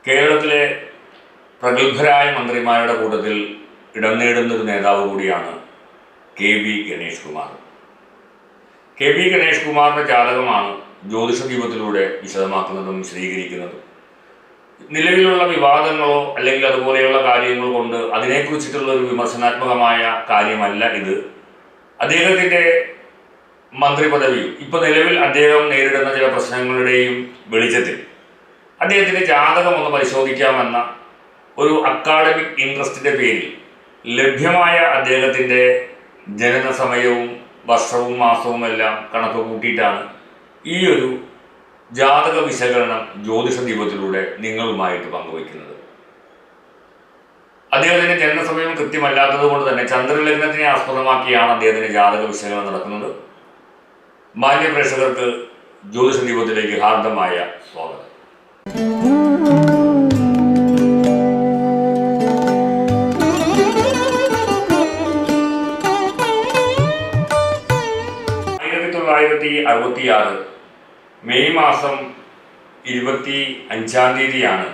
കേരളത്തിലെ പ്രഗത്ഭരായ മന്ത്രിമാരുടെ കൂട്ടത്തിൽ ഇടം നേടുന്നൊരു നേതാവ് കൂടിയാണ് കെ.ബി. ഗണേഷ് കുമാർ. കെ.ബി. ഗണേഷ് കുമാറിൻ്റെ ജാതകമാണ് ജ്യോതിഷ ദീപത്തിലൂടെ വിശദമാക്കുന്നതും വിശദീകരിക്കുന്നതും. നിലവിലുള്ള വിവാദങ്ങളോ അല്ലെങ്കിൽ അതുപോലെയുള്ള കാര്യങ്ങൾ കൊണ്ട് അതിനെക്കുറിച്ചിട്ടുള്ള ഒരു വിമർശനാത്മകമായ കാര്യമല്ല ഇത്. അദ്ദേഹത്തിൻ്റെ മന്ത്രി പദവിയും ഇപ്പോൾ നിലവിൽ അദ്ദേഹം നേരിടുന്ന ചില പ്രശ്നങ്ങളുടെയും വെളിച്ചത്തിൽ അദ്ദേഹത്തിൻ്റെ ജാതകം ഒന്ന് പരിശോധിക്കാമെന്ന ഒരു അക്കാഡമിക് ഇൻട്രസ്റ്റിൻ്റെ പേരിൽ ലഭ്യമായ അദ്ദേഹത്തിൻ്റെ ജനന സമയവും വർഷവും മാസവും എല്ലാം കണക്ക് കൂട്ടിയിട്ടാണ് ഈ ഒരു ജാതക വിശകലനം ജ്യോതിഷ ദീപത്തിലൂടെ നിങ്ങളുമായിട്ട് പങ്കുവയ്ക്കുന്നത്. അദ്ദേഹത്തിൻ്റെ ജനനസമയം കൃത്യമല്ലാത്തത് കൊണ്ട് തന്നെ ചന്ദ്രലഗ്നത്തിനെ ആസ്പദമാക്കിയാണ് അദ്ദേഹത്തിൻ്റെ ജാതക വിശകലനം നടക്കുന്നത്. മാന്യ പ്രേക്ഷകർക്ക് ജ്യോതിഷ ദീപത്തിലേക്ക് ഹാർദമായ സ്വാഗതം. 1966 മെയ് മാസം 25-ാം തീയതിയാണ്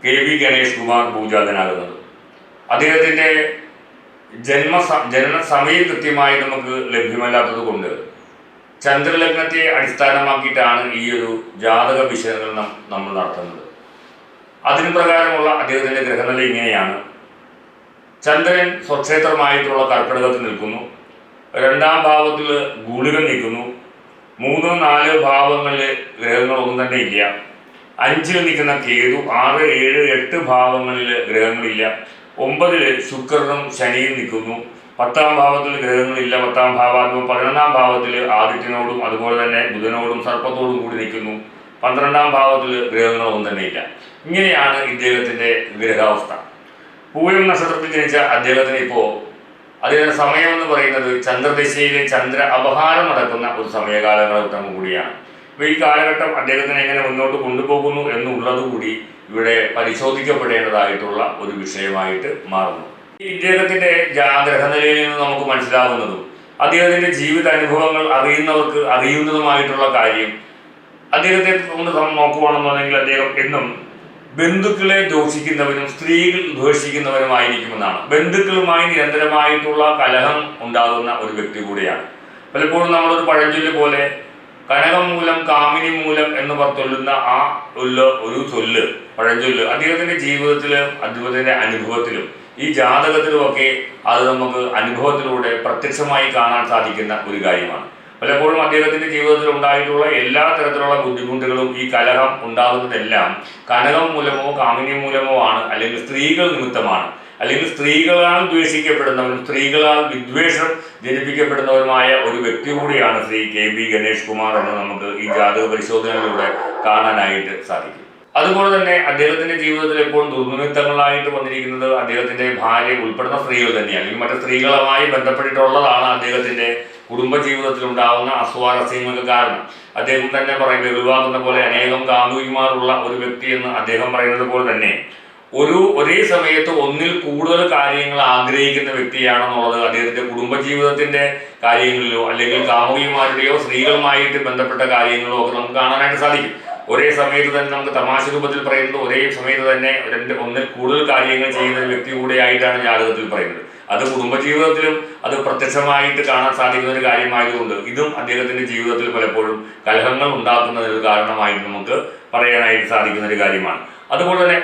കെ.ബി. ഗണേഷ് കുമാർ ഭൂജാതനാകുന്നത്. അദ്ദേഹത്തിൻ്റെ ജനന സമയം കൃത്യമായി നമുക്ക് ലഭ്യമല്ലാത്തത് കൊണ്ട് ചന്ദ്രലഗ്നത്തെ അടിസ്ഥാനമാക്കിയിട്ടാണ് ഈ ഒരു ജാതക വിശകലനം നമ്മൾ നടത്തുന്നത്. അതിന് പ്രകാരമുള്ള അദ്ദേഹത്തിൻ്റെ ഗ്രഹനില ഇങ്ങനെയാണ്. ചന്ദ്രൻ സ്വക്ഷേത്രമായിട്ടുള്ള കർക്കിടകത്തിൽ നിൽക്കുന്നു. 2ാം ഭാവത്തിൽ ഗുളികൻ നിൽക്കുന്നു. 3, 4 ഭാവങ്ങളിൽ ഗ്രഹങ്ങളൊന്നും തന്നെ ഇല്ല. 5-ൽ നിൽക്കുന്ന കേതു, 6, 7, 8 ഭാവങ്ങളിൽ ഗ്രഹങ്ങളില്ല. 9-ൽ ശുക്രനും ശനിയും നിൽക്കുന്നു. 10ാം ഭാവത്തിൽ ഗ്രഹങ്ങളില്ല. 10ാം ഭാവാധിപൻ 11ാം ഭാവത്തിൽ ആദിത്യനോടും അതുപോലെ തന്നെ ബുധനോടും സർപ്പത്തോടും കൂടി നിൽക്കുന്നു. 12ാം ഭാവത്തിൽ ഗ്രഹങ്ങളൊന്നും തന്നെ ഇല്ല. ഇങ്ങനെയാണ് ഇദ്ദേഹത്തിൻ്റെ ഗ്രഹാവസ്ഥ. പൂയം നക്ഷത്രത്തിൽ ജനിച്ച അദ്ദേഹത്തിന് ഇപ്പോൾ അതിൻ്റെ സമയം എന്ന് പറയുന്നത് ചന്ദ്രദശയിൽ ചന്ദ്ര അപഹാരം നടക്കുന്ന ഒരു സമയകാലഘട്ടം കൂടിയാണ്. അപ്പോൾ ഈ കാലഘട്ടം അദ്ദേഹത്തിന് എങ്ങനെ മുന്നോട്ട് കൊണ്ടുപോകുന്നു എന്നുള്ളത് കൂടി ഇവിടെ പരിശോധിക്കപ്പെടേണ്ടതായിട്ടുള്ള ഒരു വിഷയമായിട്ട് മാറുന്നു. ഈ ഇദ്ദേഹത്തിൻ്റെ ഗ്രഹനിലയിൽ നിന്ന് നമുക്ക് മനസ്സിലാകുന്നതും അദ്ദേഹത്തിൻ്റെ ജീവിത അനുഭവങ്ങൾ അറിയുന്നവർക്ക് അറിയുന്നതുമായിട്ടുള്ള കാര്യം, അദ്ദേഹത്തെ കൊണ്ട് നോക്കുകയാണെന്നുണ്ടെങ്കിൽ അദ്ദേഹം എന്നും ബന്ധുക്കളെ ദോഷിക്കുന്നവരും സ്ത്രീകൾ ദ്വേഷിക്കുന്നവരുമായിരിക്കുമെന്നാണ്. ബന്ധുക്കളുമായി നിരന്തരമായിട്ടുള്ള കലഹം ഉണ്ടാകുന്ന ഒരു വ്യക്തി കൂടിയാണ്. പലപ്പോഴും നമ്മളൊരു പഴഞ്ചൊല്ല് പോലെ കനകം മൂലം കാമിനി മൂലം എന്ന് ചൊല്ലുന്ന ആ ഒരു ചൊല്ല്, പഴഞ്ചൊല്ല് അദ്ദേഹത്തിൻ്റെ ജീവിതത്തിലും അദ്ദേഹത്തിൻ്റെ അനുഭവത്തിലും ഈ ജാതകത്തിലുമൊക്കെ അത് നമുക്ക് അനുഭവത്തിലൂടെ പ്രത്യക്ഷമായി കാണാൻ സാധിക്കുന്ന ഒരു കാര്യമാണ്. പലപ്പോഴും അദ്ദേഹത്തിൻ്റെ ജീവിതത്തിൽ ഉണ്ടായിട്ടുള്ള എല്ലാ തരത്തിലുള്ള ബുദ്ധിമുട്ടുകളും ഈ കലഹം ഉണ്ടാകുന്നതെല്ലാം കനകം മൂലമോ കാമിനി മൂലമോ ആണ്, അല്ലെങ്കിൽ സ്ത്രീകൾ നിമിത്തമാണ്, അല്ലെങ്കിൽ സ്ത്രീകളാൽ ദ്വേഷിക്കപ്പെടുന്നവരും സ്ത്രീകളാൽ വിദ്വേഷം ജനിപ്പിക്കപ്പെടുന്നവരുമായ ഒരു വ്യക്തി കൂടിയാണ് ശ്രീ കെ.ബി. ഗണേഷ് കുമാർ എന്ന് നമുക്ക് ഈ ജാതക പരിശോധനയിലൂടെ കാണാനായിട്ട് സാധിക്കും. അതുപോലെ തന്നെ അദ്ദേഹത്തിൻ്റെ ജീവിതത്തിൽ എപ്പോഴും ദുർനിമിത്തങ്ങളായിട്ട് വന്നിരിക്കുന്നത് അദ്ദേഹത്തിൻ്റെ ഭാര്യ ഉൾപ്പെടുന്ന സ്ത്രീകൾ തന്നെയാണ്, അല്ലെങ്കിൽ മറ്റു സ്ത്രീകളുമായി ബന്ധപ്പെട്ടിട്ടുള്ളതാണ് അദ്ദേഹത്തിൻ്റെ കുടുംബജീവിതത്തിൽ ഉണ്ടാകുന്ന അസ്വാരസ്യങ്ങൾക്ക് കാരണം. അദ്ദേഹം തന്നെ പറയുന്നത് ഒഴിവാക്കുന്ന പോലെ അനേകം കാമുകിമാരുള്ള ഒരു വ്യക്തി എന്ന് അദ്ദേഹം പറയുന്നത് പോലെ തന്നെ ഒരേ സമയത്ത് ഒന്നിൽ കൂടുതൽ കാര്യങ്ങൾ ആഗ്രഹിക്കുന്ന വ്യക്തിയാണെന്നുള്ളത് അദ്ദേഹത്തിൻ്റെ കുടുംബജീവിതത്തിൻ്റെ കാര്യങ്ങളിലോ അല്ലെങ്കിൽ കാമുകിമാരുടെയോ സ്ത്രീകളുമായിട്ട് ബന്ധപ്പെട്ട കാര്യങ്ങളോ ഒക്കെ നമുക്ക് കാണാനായിട്ട് സാധിക്കും. ഒരേ സമയത്ത് തന്നെ നമുക്ക് തമാശ രൂപത്തിൽ പറയുന്നത് ഒരേ സമയത്ത് തന്നെ ഒന്നിൽ കൂടുതൽ കാര്യങ്ങൾ ചെയ്യുന്ന വ്യക്തി കൂടെ ആയിട്ടാണ് ജാതകത്തിൽ പറയുന്നത്. അത് കുടുംബജീവിതത്തിലും അത് പ്രത്യക്ഷമായിട്ട് കാണാൻ സാധിക്കുന്ന ഒരു കാര്യമായതുകൊണ്ട് ഇതും അദ്ദേഹത്തിൻ്റെ ജീവിതത്തിൽ പലപ്പോഴും കലഹങ്ങൾ ഉണ്ടാക്കുന്നതിന് കാരണമായിട്ട് നമുക്ക് പറയാനായിട്ട് സാധിക്കുന്ന ഒരു കാര്യമാണ്. അതുപോലെ തന്നെ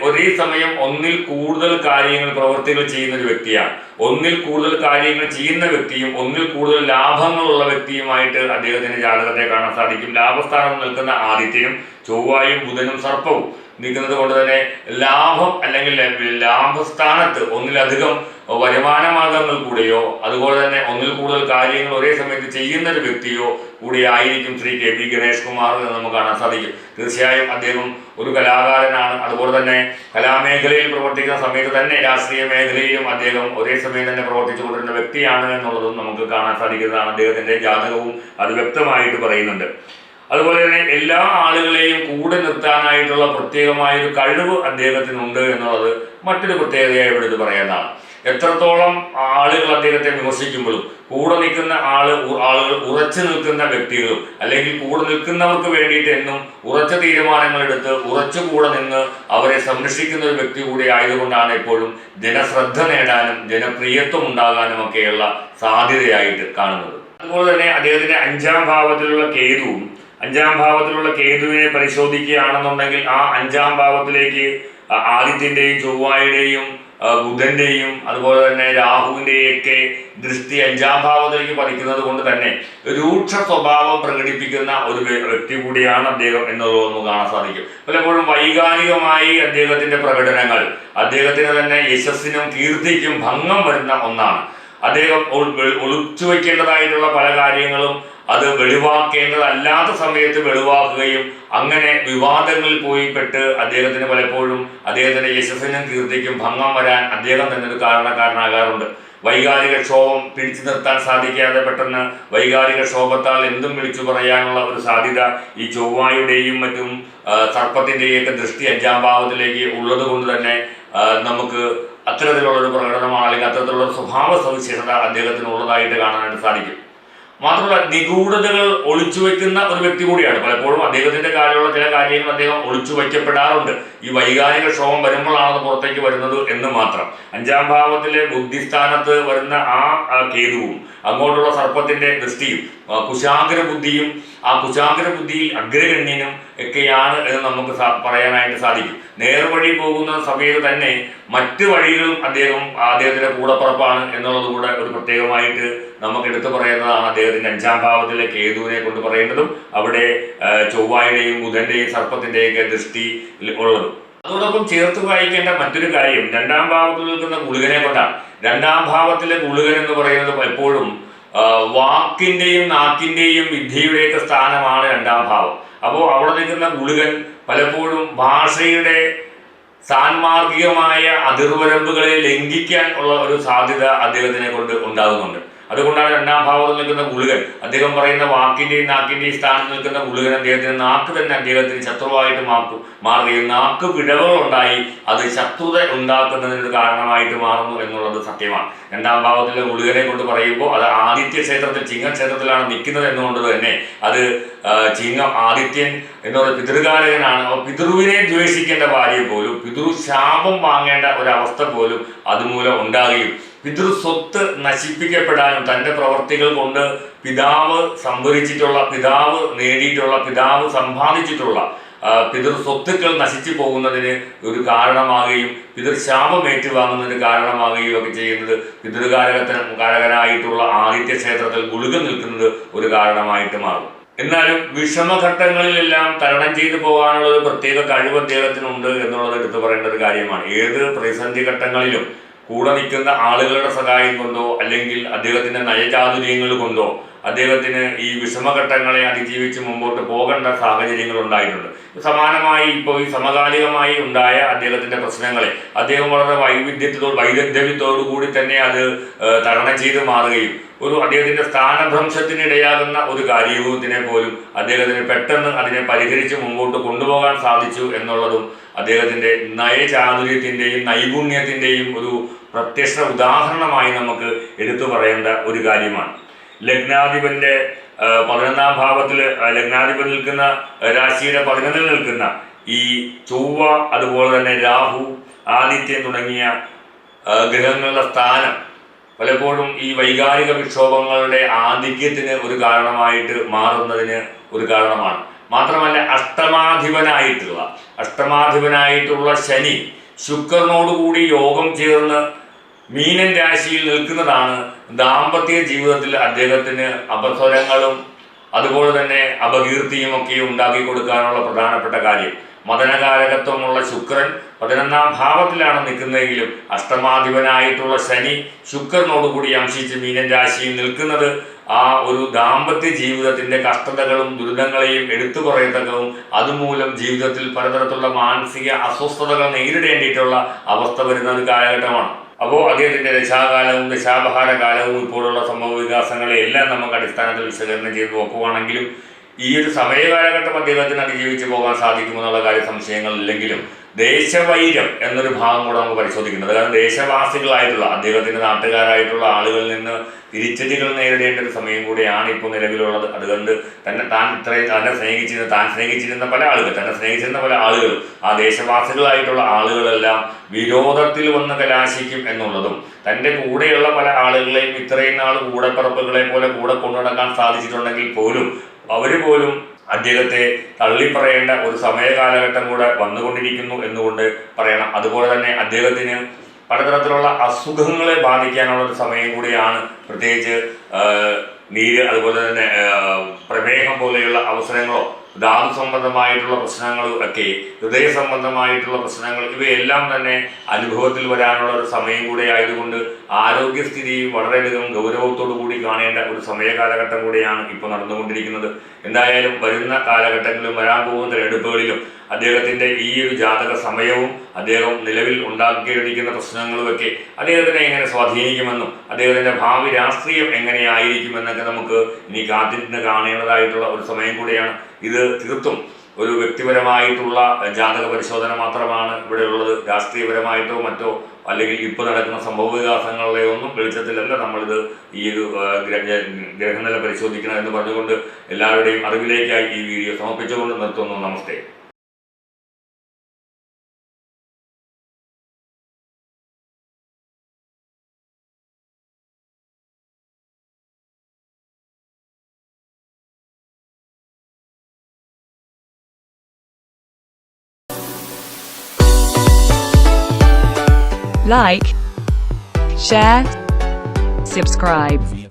ഒരേ സമയം ഒന്നിൽ കൂടുതൽ കാര്യങ്ങൾ പ്രവൃത്തികൾ ചെയ്യുന്ന ഒരു വ്യക്തിയാണ്. ഒന്നിൽ കൂടുതൽ കാര്യങ്ങൾ ചെയ്യുന്ന വ്യക്തിയും ഒന്നിൽ കൂടുതൽ ലാഭങ്ങളുള്ള വ്യക്തിയുമായിട്ട് അദ്ദേഹത്തിൻ്റെ ജാതകത്തെ കാണാൻ സാധിക്കും. ലാഭസ്ഥാനം നിൽക്കുന്ന ആദിത്യനും ചൊവ്വായും ബുധനും സർപ്പവും നിൽക്കുന്നത് കൊണ്ട് തന്നെ ലാഭം അല്ലെങ്കിൽ ലാഭസ്ഥാനത്ത് ഒന്നിലധികം വരുമാന മാർഗങ്ങൾ കൂടെയോ അതുപോലെ തന്നെ ഒന്നിൽ കൂടുതൽ കാര്യങ്ങൾ ഒരേ സമയത്ത് ചെയ്യുന്ന ഒരു വ്യക്തിയോ കൂടി ആയിരിക്കും ശ്രീ കെ.ബി. ഗണേഷ് കുമാർ എന്ന് നമുക്ക് കാണാൻ സാധിക്കും. തീർച്ചയായും അദ്ദേഹം ഒരു കലാകാരനാണ്. അതുപോലെ തന്നെ കലാമേഖലയിൽ പ്രവർത്തിക്കുന്ന സമയത്ത് തന്നെ രാഷ്ട്രീയ മേഖലയിലും അദ്ദേഹം ഒരേ സമയം തന്നെ പ്രവർത്തിച്ചു കൊണ്ടിരുന്ന വ്യക്തിയാണ് എന്നുള്ളതും നമുക്ക് കാണാൻ സാധിക്കുന്നതാണ്. അദ്ദേഹത്തിൻ്റെ ജാതകവും അത് വ്യക്തമായിട്ട് പറയുന്നുണ്ട്. അതുപോലെ തന്നെ എല്ലാ ആളുകളെയും കൂടെ നിർത്താനായിട്ടുള്ള പ്രത്യേകമായൊരു കഴിവ് അദ്ദേഹത്തിനുണ്ട് എന്നുള്ളത് മറ്റൊരു പ്രത്യേകതയായി എടുത്ത് പറയുന്നതാണ്. എത്രത്തോളം ആളുകൾ അദ്ദേഹത്തെ വിമർശിക്കുമ്പോഴും കൂടെ നിൽക്കുന്ന ആളുകൾ ഉറച്ചു നിൽക്കുന്ന വ്യക്തികളും അല്ലെങ്കിൽ കൂടെ നിൽക്കുന്നവർക്ക് വേണ്ടിയിട്ട് എന്നും ഉറച്ച തീരുമാനങ്ങൾ എടുത്ത് ഉറച്ചു കൂടെ നിന്ന് അവരെ സംരക്ഷിക്കുന്ന ഒരു വ്യക്തി കൂടി ആയതുകൊണ്ടാണ് എപ്പോഴും ജനശ്രദ്ധ നേടാനും ജനപ്രിയത്വം ഉണ്ടാകാനും ഒക്കെയുള്ള സാധ്യതയായിട്ട് കാണുന്നത്. അതുപോലെ തന്നെ അദ്ദേഹത്തിന്റെ അഞ്ചാം ഭാവത്തിലുള്ള കേതുവിനെ പരിശോധിക്കുകയാണെന്നുണ്ടെങ്കിൽ ആ അഞ്ചാം ഭാവത്തിലേക്ക് ആദിത്യന്റെയും ചൊവ്വായുടെയും ബുധന്റെയും അതുപോലെ തന്നെ രാഹുവിന്റെയൊക്കെ ദൃഷ്ടി അഞ്ചാം ഭാവത്തിലേക്ക് പതിക്കുന്നത് കൊണ്ട് തന്നെ രൂക്ഷ സ്വഭാവം പ്രകടിപ്പിക്കുന്ന ഒരു വ്യക്തി കൂടിയാണ് അദ്ദേഹം എന്നുള്ളതൊന്ന് കാണാൻ സാധിക്കും. പലപ്പോഴും വൈകാരികമായി അദ്ദേഹത്തിന്റെ പ്രകടനങ്ങൾ അദ്ദേഹത്തിന് തന്നെ യശസ്സിനും കീർത്തിക്കും ഭംഗം വരുന്ന ഒന്നാണ്. അദ്ദേഹം ഒളിച്ചു വയ്ക്കേണ്ടതായിട്ടുള്ള പല കാര്യങ്ങളും അത് വെളിവാക്കേണ്ടതല്ലാത്ത സമയത്ത് വെളിവാക്കുകയും അങ്ങനെ വിവാദങ്ങളിൽ പോയി പെട്ട് അദ്ദേഹത്തിന് പലപ്പോഴും അദ്ദേഹത്തിന്റെ യശസ്സിനും കീർത്തിക്കും ഭംഗം വരാൻ അദ്ദേഹം തന്നെ ഒരു കാരണക്കാരനാകാറുണ്ട്. വൈകാരിക ക്ഷോഭം പിടിച്ചു നിർത്താൻ സാധിക്കാതെ പെട്ടെന്ന് വൈകാരിക ക്ഷോഭത്താൽ എന്തും വിളിച്ചു പറയാനുള്ള ഒരു സാധ്യത ഈ ചൊവ്വായുടെയും മറ്റും സർപ്പത്തിൻ്റെയൊക്കെ ദൃഷ്ടി അഞ്ചാം ഭാവത്തിലേക്ക് ഉള്ളത് കൊണ്ട് തന്നെ നമുക്ക് അത്തരത്തിലുള്ളൊരു പ്രകടനമാണ് അല്ലെങ്കിൽ അത്തരത്തിലുള്ള സ്വഭാവ സവിശേഷത അദ്ദേഹത്തിന് ഉള്ളതായിട്ട് കാണാനായിട്ട് സാധിക്കും. മാത്രമല്ല നിഗൂഢതകൾ ഒളിച്ചു വയ്ക്കുന്ന ഒരു വ്യക്തി കൂടിയാണ്. പലപ്പോഴും അദ്ദേഹത്തിന്റെ കാര്യമുള്ള ചില കാര്യങ്ങൾ അദ്ദേഹം ഒളിച്ചു വയ്ക്കപ്പെടാറുണ്ട്. ഈ വൈകാരിക ക്ഷോഭം വരുമ്പോഴാണ് പുറത്തേക്ക് വരുന്നത് എന്ന് മാത്രം. അഞ്ചാം ഭാവത്തിലെ ബുദ്ധിസ്ഥാനത്ത് വരുന്ന ആ കേതുവും അങ്ങോട്ടുള്ള സർപ്പത്തിന്റെ ദൃഷ്ടിയും കുശാഗ്ര ബുദ്ധിയും ആ കുശാഗ്ര ബുദ്ധിയിൽ അഗ്രഗണ്യനും ഒക്കെയാണ് എന്ന് നമുക്ക് പറയാനായിട്ട് സാധിക്കും. നേർവഴി പോകുന്ന സമയത്ത് തന്നെ മറ്റു വഴികളും അദ്ദേഹത്തിന്റെ കൂടപ്പുറപ്പാണ് എന്നുള്ളത് കൂടെ ഒരു പ്രത്യേകമായിട്ട് നമുക്ക് എടുത്തു പറയുന്നതാണ്. അദ്ദേഹത്തിന്റെ അഞ്ചാം ഭാവത്തിലെ കേതുവിനെ കൊണ്ട് പറയേണ്ടതും അവിടെ ചൊവ്വായുടെയും ബുധന്റെയും സർപ്പത്തിന്റെയൊക്കെ ദൃഷ്ടി ഉള്ളത്. അതോടൊപ്പം ചേർത്ത് വായിക്കേണ്ട മറ്റൊരു കാര്യം രണ്ടാം ഭാവത്തിൽ നിൽക്കുന്ന ഗുളികനെ കൊണ്ടാണ്. രണ്ടാം ഭാവത്തിലെ ഗുളികൻ എന്ന് പറയുന്നത് എപ്പോഴും വാക്കിന്റെയും നാക്കിന്റെയും വിദ്യയുടെയൊക്കെ സ്ഥാനമാണ് രണ്ടാം ഭാവം. അപ്പോൾ അവിടെ നിൽക്കുന്ന ഗുളികൻ പലപ്പോഴും ഭാഷയുടെ സാൻമാർഗികമായ അതിർവരമ്പുകളെ ലംഘിക്കാൻ ഉള്ള ഒരു സാധ്യത അദ്ദേഹത്തിനെ കൊണ്ട് ഉണ്ടാകുന്നുണ്ട്. അതുകൊണ്ടാണ് രണ്ടാം ഭാവത്തിൽ നിൽക്കുന്ന ഗുളികൻ അദ്ദേഹം പറയുന്ന വാക്കിന്റെയും നാക്കിന്റെയും സ്ഥാനത്ത് നിൽക്കുന്ന ഗുളികൻ അദ്ദേഹത്തിന് നാക്ക് തന്നെ അദ്ദേഹത്തിന് ശത്രുവായിട്ട് മാറുകയും നാക്ക് പിഴവുകൾ ഉണ്ടായി അത് ശത്രുത ഉണ്ടാക്കുന്നതിന് കാരണമായിട്ട് മാറുന്നു എന്നുള്ളത് സത്യമാണ്. രണ്ടാം ഭാവത്തിലെ ഗുളികനെ കൊണ്ട് പറയുമ്പോൾ അത് ആദിത്യ ക്ഷേത്രത്തിൽ ചിങ്ങക്ഷേത്രത്തിലാണ് നിൽക്കുന്നത് എന്നുകൊണ്ട് തന്നെ അത് ചിങ്ങം ആദിത്യൻ എന്നുള്ള പിതൃകാരകനാണ്. പിതൃവിനെ ദ്വേഷിക്കേണ്ട ഭാര്യ പോലും പിതൃശാപം വാങ്ങേണ്ട ഒരവസ്ഥ പോലും അതുമൂലം ഉണ്ടാകുകയും പിതൃസ്വത്ത് നശിപ്പിക്കപ്പെടാനും തൻ്റെ പ്രവർത്തികൾ കൊണ്ട് പിതാവ് സംഭരിച്ചിട്ടുള്ള പിതാവ് നേടിയിട്ടുള്ള പിതാവ് സമ്പാദിച്ചിട്ടുള്ള പിതൃസ്വത്തുക്കൾ നശിച്ചു പോകുന്നതിന് ഒരു കാരണമാകുകയും പിതൃശാപം ഏറ്റുവാങ്ങുന്നതിന് കാരണമാകുകയും ഒക്കെ ചെയ്യുന്നത് പിതൃകാരകനായിട്ടുള്ള ആദിത്യ ക്ഷേത്രത്തിൽ ഗുളികൻ നിൽക്കുന്നത് ഒരു കാരണമായിട്ട് മാറും. എന്നാലും വിഷമഘട്ടങ്ങളിലെല്ലാം തരണം ചെയ്തു പോകാനുള്ള ഒരു പ്രത്യേക കഴിവ് അദ്ദേഹത്തിനുണ്ട് എന്നുള്ളത് എടുത്തു പറയേണ്ട ഒരു കാര്യമാണ്. ഏത് പ്രതിസന്ധി ഘട്ടങ്ങളിലും കൂടെ നിൽക്കുന്ന ആളുകളുടെ സഹായം കൊണ്ടോ അല്ലെങ്കിൽ അദ്ദേഹത്തിന്റെ നയചാതുര്യങ്ങൾ കൊണ്ടോ അദ്ദേഹത്തിന് ഈ വിഷമഘട്ടങ്ങളെ അതിജീവിച്ച് മുമ്പോട്ട് പോകേണ്ട സാഹചര്യങ്ങൾ ഉണ്ടായിട്ടുണ്ട്. സമാനമായി ഇപ്പോൾ ഈ സമകാലികമായി ഉണ്ടായ അദ്ദേഹത്തിന്റെ പ്രശ്നങ്ങളെ അദ്ദേഹം വളരെ വൈദഗ്ധ്യത്തോടു കൂടി തന്നെ അത് തരണം ചെയ്ത് മാറുകയും അദ്ദേഹത്തിന്റെ സ്ഥാനഭ്രംശത്തിനിടയാകുന്ന ഒരു കാര്യത്തിനെ പോലും അദ്ദേഹത്തിന് പെട്ടെന്ന് അതിനെ പരിഹരിച്ച് മുമ്പോട്ട് കൊണ്ടുപോകാൻ സാധിച്ചു എന്നുള്ളതും അദ്ദേഹത്തിന്റെ നയചാതുര്യത്തിന്റെയും നൈപുണ്യത്തിന്റെയും ഒരു പ്രത്യക്ഷ ഉദാഹരണമായി നമുക്ക് എടുത്തു പറയേണ്ട ഒരു കാര്യമാണ്. ലഗ്നാധിപന്റെ 11ാം ഭാവത്തിൽ ലഗ്നാധിപൻ നിൽക്കുന്ന രാശിയുടെ 11ൽ നിൽക്കുന്ന ഈ ചൊവ്വ അതുപോലെ തന്നെ രാഹു ആദിത്യൻ തുടങ്ങിയ ഗ്രഹങ്ങളുടെ സ്ഥാനം പലപ്പോഴും ഈ വൈകാരിക വിക്ഷോഭങ്ങളുടെ ആധിക്യത്തിന് ഒരു കാരണമായിട്ട് മാറുന്നതിന് ഒരു കാരണമാണ്. മാത്രമല്ല അഷ്ടമാധിപനായിട്ടുള്ള ശനി ശുക്രനോടുകൂടി യോഗം ചേർന്ന് മീനൻ രാശിയിൽ നിൽക്കുന്നതാണ് ദാമ്പത്യ ജീവിതത്തിൽ അദ്ദേഹത്തിന് അപസ്വരങ്ങളും അതുപോലെ തന്നെ അപകീർത്തിയും ഒക്കെ ഉണ്ടാക്കി കൊടുക്കാനുള്ള പ്രധാനപ്പെട്ട കാര്യം. മദനകാരകത്വമുള്ള ശുക്രൻ 11ാം ഭാവത്തിലാണ് നിൽക്കുന്നതെങ്കിലും അഷ്ടമാധിപനായിട്ടുള്ള ശനി ശുക്രനോടുകൂടി അംശിച്ച് മീനൻ രാശിയിൽ നിൽക്കുന്നത് ആ ഒരു ദാമ്പത്യ ജീവിതത്തിന്റെ കഷ്ടതകളും ദുരിതങ്ങളെയും എടുത്തു പറയത്തക്കവും അതുമൂലം ജീവിതത്തിൽ പലതരത്തിലുള്ള മാനസിക അസ്വസ്ഥതകൾ നേരിടേണ്ടിയിട്ടുള്ള അവസ്ഥ വരുന്ന ഒരു കാലഘട്ടമാണ്. അപ്പോൾ അദ്ദേഹത്തിന്റെ ദശാകാലവും ദശാപഹാര കാലവും ഇപ്പോഴുള്ള സംഭവ വികാസങ്ങളെ എല്ലാം നമുക്ക് അടിസ്ഥാനത്തിൽ വിശകലനം ചെയ്ത് നോക്കുകയാണെങ്കിലും ഈ ഒരു സമയകാലഘട്ടം അദ്ദേഹത്തിന് അതിജീവിച്ച് പോകാൻ സാധിക്കുമെന്നുള്ള കാര്യം സംശയങ്ങളില്ലെങ്കിലും ദേശവൈര്യം എന്നൊരു ഭാഗം കൂടെ നമുക്ക് പരിശോധിക്കേണ്ടത്. കാരണം ദേശവാസികളായിട്ടുള്ള അദ്ദേഹത്തിൻ്റെ നാട്ടുകാരായിട്ടുള്ള ആളുകളിൽ നിന്ന് തിരിച്ചടികൾ നേരിടേണ്ട ഒരു സമയം കൂടിയാണ് ഇപ്പോൾ നിലവിലുള്ളത്. അതുകൊണ്ട് താൻ സ്നേഹിച്ചിരുന്ന പല ആളുകളും ആ ദേശവാസികളായിട്ടുള്ള ആളുകളെല്ലാം വിരോധത്തിൽ വന്ന് കലാശിക്കും എന്നുള്ളതും, തൻ്റെ കൂടെയുള്ള പല ആളുകളെയും ഇത്രയും നാൾ കൂടെപ്പിറപ്പുകളെ പോലെ കൂടെ കൊണ്ടുനടക്കാൻ സാധിച്ചിട്ടുണ്ടെങ്കിൽ പോലും അവർ പോലും അദ്ദേഹത്തെ തള്ളിപ്പറയേണ്ട ഒരു സമയകാലഘട്ടം കൂടെ വന്നുകൊണ്ടിരിക്കുന്നു എന്നുകൊണ്ട് പറയണം. അതുപോലെ തന്നെ അദ്ദേഹത്തിന് പലതരത്തിലുള്ള അസുഖങ്ങളെ ബാധിക്കാനുള്ള ഒരു സമയം കൂടിയാണ്. പ്രത്യേകിച്ച് നീര്, അതുപോലെ തന്നെ പ്രമേഹം പോലെയുള്ള അവസരങ്ങളോ ധാതു സംബന്ധമായിട്ടുള്ള പ്രശ്നങ്ങളും ഒക്കെ, ഹൃദയ സംബന്ധമായിട്ടുള്ള പ്രശ്നങ്ങൾ, ഇവയെല്ലാം തന്നെ അനുഭവത്തിൽ വരാനുള്ള ഒരു സമയം കൂടെ ആയതുകൊണ്ട് ആരോഗ്യസ്ഥിതി വളരെയധികം ഗൗരവത്തോടു കൂടി കാണേണ്ട ഒരു സമയകാലഘട്ടം കൂടിയാണ് ഇപ്പോൾ നടന്നുകൊണ്ടിരിക്കുന്നത്. എന്തായാലും വരുന്ന കാലഘട്ടങ്ങളിലും വരാൻ പോകുന്ന തിരഞ്ഞെടുപ്പുകളിലും അദ്ദേഹത്തിൻ്റെ ഈ ഒരു ജാതക സമയവും അദ്ദേഹം നിലവിൽ ഉണ്ടാക്കിയിരിക്കുന്ന പ്രശ്നങ്ങളുമൊക്കെ അദ്ദേഹത്തിനെ എങ്ങനെ സ്വാധീനിക്കുമെന്നും അദ്ദേഹത്തിൻ്റെ ഭാവി രാഷ്ട്രീയം എങ്ങനെയായിരിക്കുമെന്നൊക്കെ നമുക്ക് ഇനി കാത്തിരുന്ന് കാണേണ്ടതായിട്ടുള്ള ഒരു സമയം കൂടിയാണ്. ഇത് തീർത്തും ഒരു വ്യക്തിപരമായിട്ടുള്ള ജാതക പരിശോധന മാത്രമാണ് ഇവിടെ ഉള്ളത്. രാഷ്ട്രീയപരമായിട്ടോ മറ്റോ അല്ലെങ്കിൽ ഇപ്പോൾ നടക്കുന്ന സംഭവ വികാസങ്ങളുടെ ഒന്നും വെളിച്ചത്തിലല്ല നമ്മളിത് ഈ ഒരു ഗ്രഹനില പരിശോധിക്കണം എന്ന് പറഞ്ഞുകൊണ്ട് എല്ലാവരുടെയും അറിവിലേക്കായി ഈ വീഡിയോ സമർപ്പിച്ചുകൊണ്ട് നിർത്തുന്നു. നമസ്തേ. Like, share, subscribe.